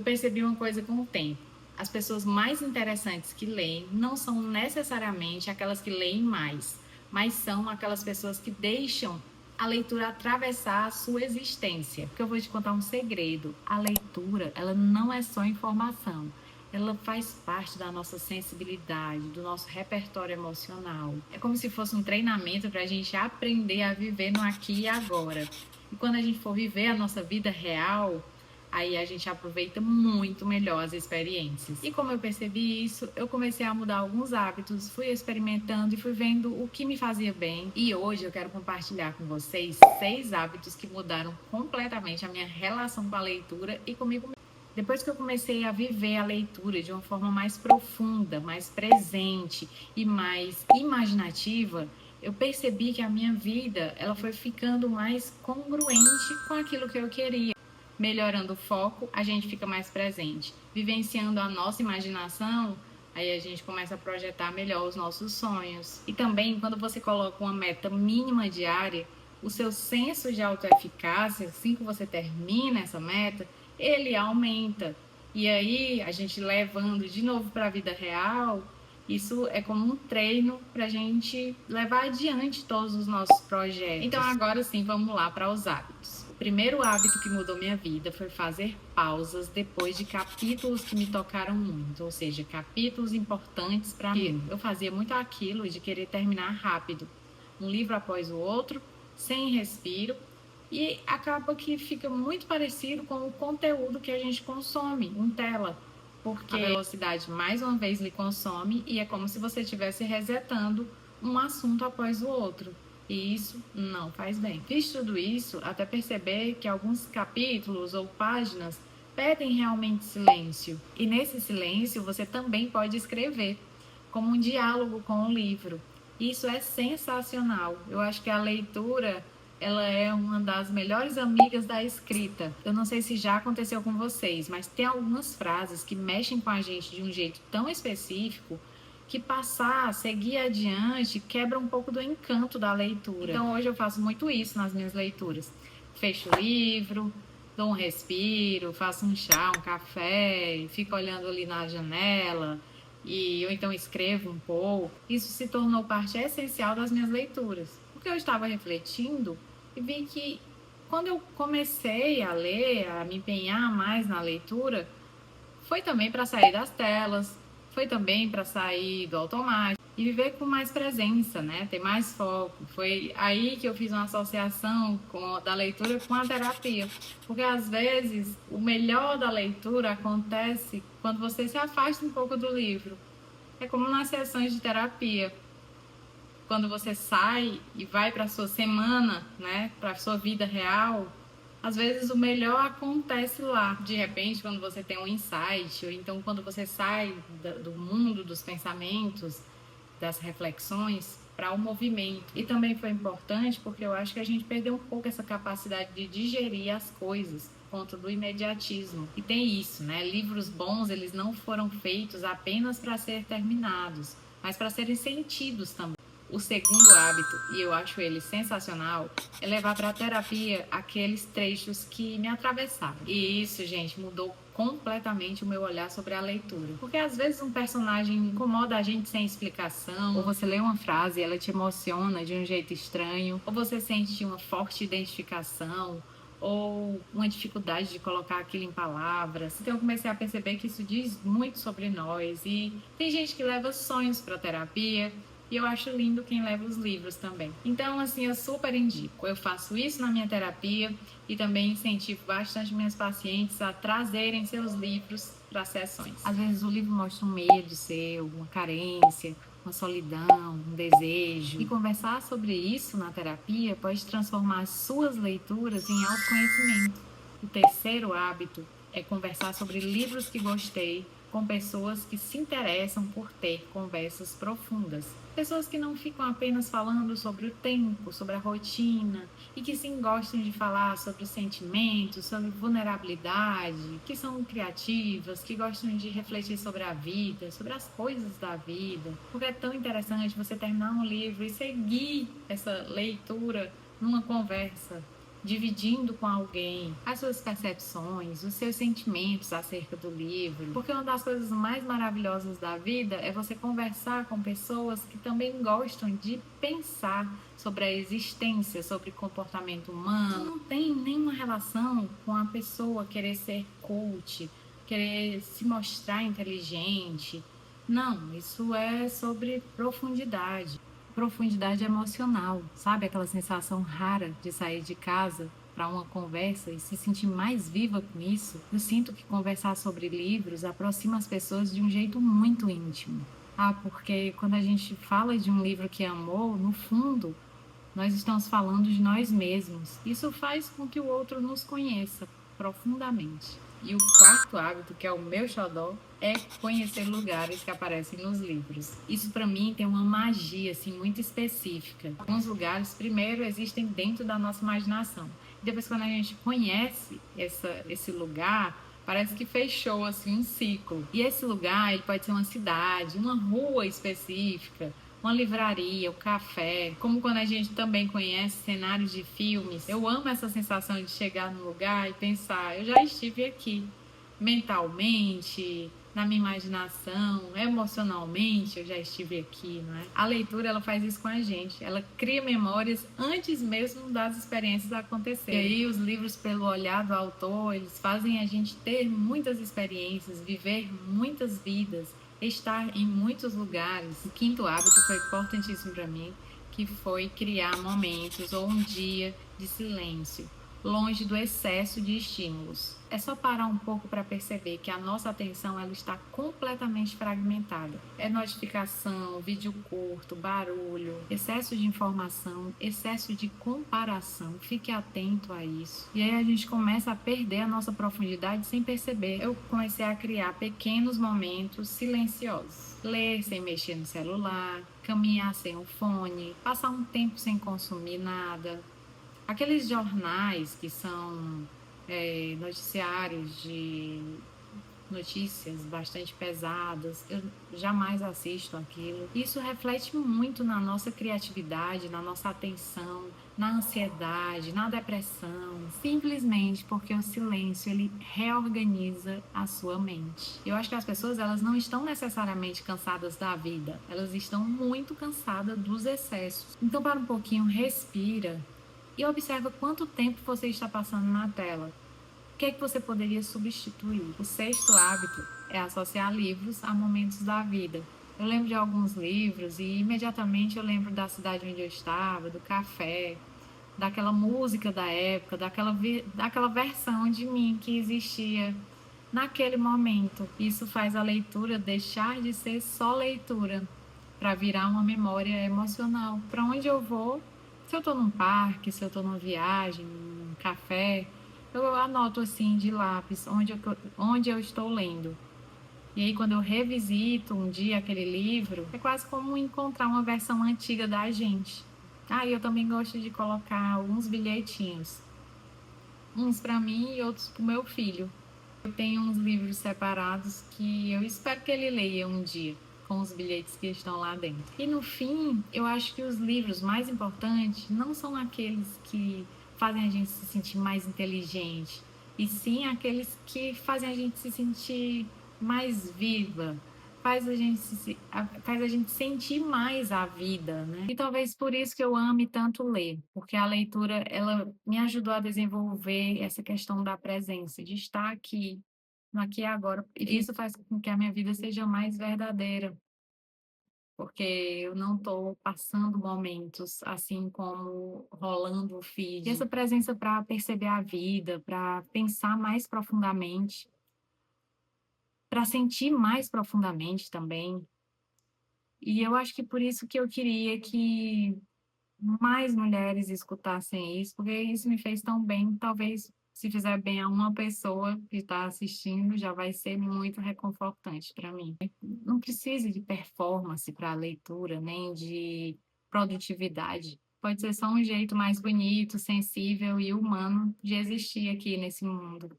Eu percebi uma coisa com o tempo. As pessoas mais interessantes que leem não são necessariamente aquelas que leem mais, mas são aquelas pessoas que deixam a leitura atravessar a sua existência. Porque eu vou te contar um segredo. A leitura, ela não é só informação. Ela faz parte da nossa sensibilidade, do nosso repertório emocional. É como se fosse um treinamento para a gente aprender a viver no aqui e agora. E quando a gente for viver a nossa vida real, aí a gente aproveita muito melhor as experiências. E como eu percebi isso, eu comecei a mudar alguns hábitos, fui experimentando e fui vendo o que me fazia bem. E hoje eu quero compartilhar com vocês 6 hábitos que mudaram completamente a minha relação com a leitura e comigo mesma. Depois que eu comecei a viver a leitura de uma forma mais profunda, mais presente e mais imaginativa, eu percebi que a minha vida ela foi ficando mais congruente com aquilo que eu queria. Melhorando o foco, a gente fica mais presente. Vivenciando a nossa imaginação, aí a gente começa a projetar melhor os nossos sonhos. E também, quando você coloca uma meta mínima diária, o seu senso de autoeficácia, assim que você termina essa meta, ele aumenta. E aí, a gente levando de novo para a vida real, isso é como um treino para a gente levar adiante todos os nossos projetos. Então, agora sim, vamos lá para os hábitos. O primeiro hábito que mudou minha vida foi fazer pausas depois de capítulos que me tocaram muito, ou seja, capítulos importantes para mim. Eu fazia muito aquilo de querer terminar rápido, um livro após o outro, sem respiro, e acaba que fica muito parecido com o conteúdo que a gente consome em tela, porque a velocidade mais uma vez lhe consome e é como se você estivesse resetando um assunto após o outro. E isso não faz bem. Fiz tudo isso até perceber que alguns capítulos ou páginas pedem realmente silêncio. E nesse silêncio você também pode escrever, como um diálogo com o livro. Isso é sensacional. Eu acho que a leitura ela é uma das melhores amigas da escrita. Eu não sei se já aconteceu com vocês, mas tem algumas frases que mexem com a gente de um jeito tão específico que passar, seguir adiante, quebra um pouco do encanto da leitura. Então hoje eu faço muito isso nas minhas leituras. Fecho o livro, dou um respiro, faço um chá, um café, fico olhando ali na janela e eu então escrevo um pouco. Isso se tornou parte essencial das minhas leituras. Porque eu estava refletindo e vi que quando eu comecei a ler, a me empenhar mais na leitura, foi também para sair das telas, foi também para sair do automático e viver com mais presença, né? Ter mais foco. Foi aí que eu fiz uma associação da leitura com a terapia, porque às vezes o melhor da leitura acontece quando você se afasta um pouco do livro. É como nas sessões de terapia. Quando você sai e vai para a sua semana, né, para a sua vida real, às vezes o melhor acontece lá. De repente, quando você tem um insight, ou então quando você sai do mundo dos pensamentos, das reflexões, para o movimento. E também foi importante porque eu acho que a gente perdeu um pouco essa capacidade de digerir as coisas por conta do imediatismo. E tem isso, né? Livros bons, eles não foram feitos apenas para ser terminados, mas para serem sentidos também. O segundo hábito, e eu acho ele sensacional, é levar para a terapia aqueles trechos que me atravessaram. E isso, gente, mudou completamente o meu olhar sobre a leitura. Porque às vezes um personagem incomoda a gente sem explicação, ou você lê uma frase e ela te emociona de um jeito estranho, ou você sente uma forte identificação, ou uma dificuldade de colocar aquilo em palavras. Então eu comecei a perceber que isso diz muito sobre nós. E tem gente que leva sonhos para a terapia, e eu acho lindo quem leva os livros também. Então, assim, eu super indico. Eu faço isso na minha terapia e também incentivo bastante minhas pacientes a trazerem seus livros para sessões. Às vezes o livro mostra um medo seu, uma carência, uma solidão, um desejo. E conversar sobre isso na terapia pode transformar as suas leituras em autoconhecimento. O terceiro hábito é conversar sobre livros que gostei com pessoas que se interessam por ter conversas profundas. Pessoas que não ficam apenas falando sobre o tempo, sobre a rotina, e que sim gostam de falar sobre sentimentos, sobre vulnerabilidade, que são criativas, que gostam de refletir sobre a vida, sobre as coisas da vida. Porque é tão interessante você terminar um livro e seguir essa leitura numa conversa dividindo com alguém as suas percepções, os seus sentimentos acerca do livro. Porque uma das coisas mais maravilhosas da vida é você conversar com pessoas que também gostam de pensar sobre a existência, sobre comportamento humano. Não tem nenhuma relação com a pessoa querer ser coach, querer se mostrar inteligente. Não, isso é sobre profundidade. Profundidade emocional, sabe? Aquela sensação rara de sair de casa para uma conversa e se sentir mais viva com isso. Eu sinto que conversar sobre livros aproxima as pessoas de um jeito muito íntimo. Ah, porque quando a gente fala de um livro que amou, no fundo, nós estamos falando de nós mesmos. Isso faz com que o outro nos conheça profundamente. E o quarto hábito, que é o meu xodó, é conhecer lugares que aparecem nos livros. Isso para mim tem uma magia assim muito específica. Alguns lugares, primeiro, existem dentro da nossa imaginação. Depois, quando a gente conhece esse lugar, parece que fechou assim um ciclo. E esse lugar, ele pode ser uma cidade, uma rua específica, uma livraria, o café, como quando a gente também conhece cenários de filmes. Eu amo essa sensação de chegar num lugar e pensar, eu já estive aqui, mentalmente, na minha imaginação, emocionalmente, eu já estive aqui, não é? A leitura, ela faz isso com a gente, ela cria memórias antes mesmo das experiências acontecerem. E aí os livros, pelo olhar do autor, eles fazem a gente ter muitas experiências, viver muitas vidas, estar em muitos lugares. O quinto hábito foi importantíssimo para mim, que foi criar momentos ou um dia de silêncio, longe do excesso de estímulos. É só parar um pouco para perceber que a nossa atenção ela está completamente fragmentada. É notificação, vídeo curto, barulho, excesso de informação, excesso de comparação. Fique atento a isso. E aí a gente começa a perder a nossa profundidade sem perceber. Eu comecei a criar pequenos momentos silenciosos. Ler sem mexer no celular, caminhar sem o fone, passar um tempo sem consumir nada. Aqueles jornais que são noticiários de notícias bastante pesadas, eu jamais assisto aquilo. Isso reflete muito na nossa criatividade, na nossa atenção, na ansiedade, na depressão, simplesmente porque o silêncio ele reorganiza a sua mente. Eu acho que as pessoas elas não estão necessariamente cansadas da vida, elas estão muito cansadas dos excessos. Então, para um pouquinho, respira e observa quanto tempo você está passando na tela. O que é que você poderia substituir? O sexto hábito é associar livros a momentos da vida. Eu lembro de alguns livros e imediatamente eu lembro da cidade onde eu estava, do café, daquela música da época, daquela versão de mim que existia naquele momento. Isso faz a leitura deixar de ser só leitura para virar uma memória emocional. Para onde eu vou, se eu estou num parque, se eu estou numa viagem, num café, eu anoto assim de lápis onde eu estou lendo. E aí, quando eu revisito um dia aquele livro, é quase como encontrar uma versão antiga da gente. Ah, e eu também gosto de colocar alguns bilhetinhos. Uns para mim e outros para o meu filho. Eu tenho uns livros separados que eu espero que ele leia um dia, com os bilhetes que estão lá dentro. E no fim, eu acho que os livros mais importantes não são aqueles que fazem a gente se sentir mais inteligente, e sim aqueles que fazem a gente se sentir mais viva, faz a gente sentir mais a vida, né? E talvez por isso que eu ame tanto ler, porque a leitura ela me ajudou a desenvolver essa questão da presença, de estar aqui, no aqui e agora. E isso faz com que a minha vida seja mais verdadeira, porque eu não estou passando momentos assim como rolando o feed. E essa presença para perceber a vida, para pensar mais profundamente, para sentir mais profundamente também. E eu acho que por isso que eu queria que mais mulheres escutassem isso, porque isso me fez tão bem. Talvez, se fizer bem a uma pessoa que está assistindo, já vai ser muito reconfortante para mim. Não precisa de performance para a leitura, nem de produtividade. Pode ser só um jeito mais bonito, sensível e humano de existir aqui nesse mundo.